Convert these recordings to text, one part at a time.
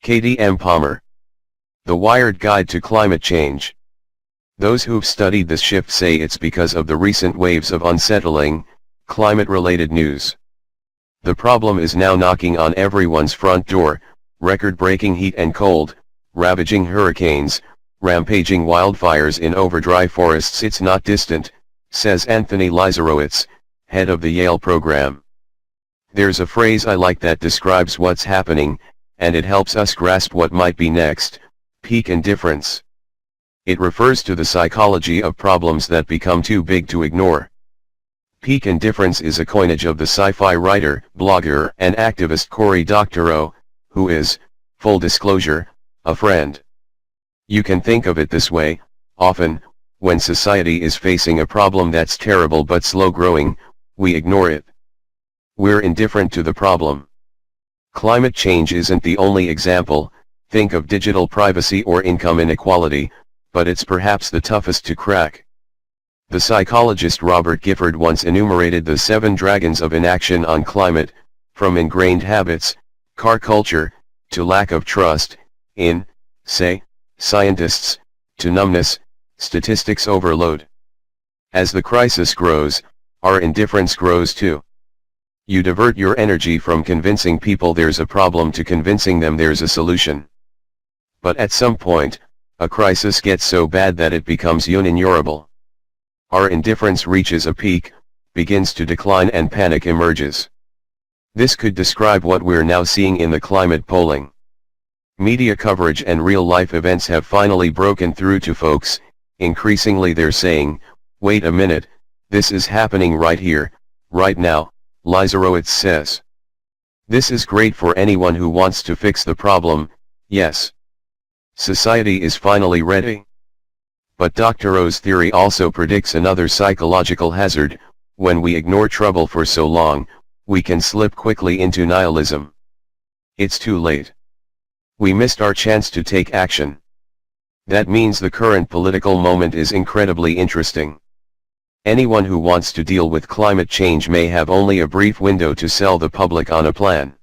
Katie M. Palmer. The Wired Guide to Climate Change. Those who've studied this shift say it's because of the recent waves of unsettling, climate-related news. The problem is now knocking on everyone's front door: record-breaking heat and cold, ravaging hurricanes, rampaging wildfires in overdry forests. It's not distant, says Anthony Lizarowitz, head of the Yale program. There's a phrase I like that describes what's happening, and it helps us grasp what might be next: peak indifference. It refers to the psychology of problems that become too big to ignore. Peak indifference is a coinage of the sci-fi writer, blogger, and activist Cory Doctorow, who is, full disclosure, a friend. You can think of it this way: often, when society is facing a problem that's terrible but slow-growing, we ignore it. We're indifferent to the problem. Climate change isn't the only example. Think of digital privacy or income inequality, but it's perhaps the toughest to crack. The psychologist Robert Gifford once enumerated the 7 dragons of inaction on climate, from ingrained habits, car culture, to lack of trust in, say, scientists, to numbness, statistics overload. As the crisis grows, our indifference grows too. You divert your energy from convincing people there's a problem to convincing them there's a solution. But at some point, a crisis gets so bad that it becomes unignorable. Our indifference reaches a peak, begins to decline, and panic emerges. This could describe what we're now seeing in the climate polling. Media coverage and real-life events have finally broken through to folks. Increasingly they're saying, wait a minute, this is happening right here, right now, Lizarowitz says. This is great for anyone who wants to fix the problem, yes. Society is finally ready. But Doctorow's theory also predicts another psychological hazard: when we ignore trouble for so long, we can slip quickly into nihilism. It's too late. We missed our chance to take action. That means the current political moment is incredibly interesting. Anyone who wants to deal with climate change may have only a brief window to sell the public on a plan.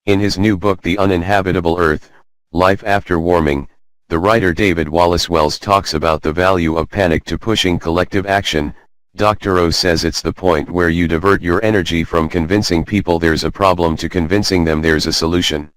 In his new book The Uninhabitable Earth, Life After Warming, the writer David Wallace Wells talks about the value of panic to pushing collective action. Doctorow says it's the point where you divert your energy from convincing people there's a problem to convincing them there's a solution.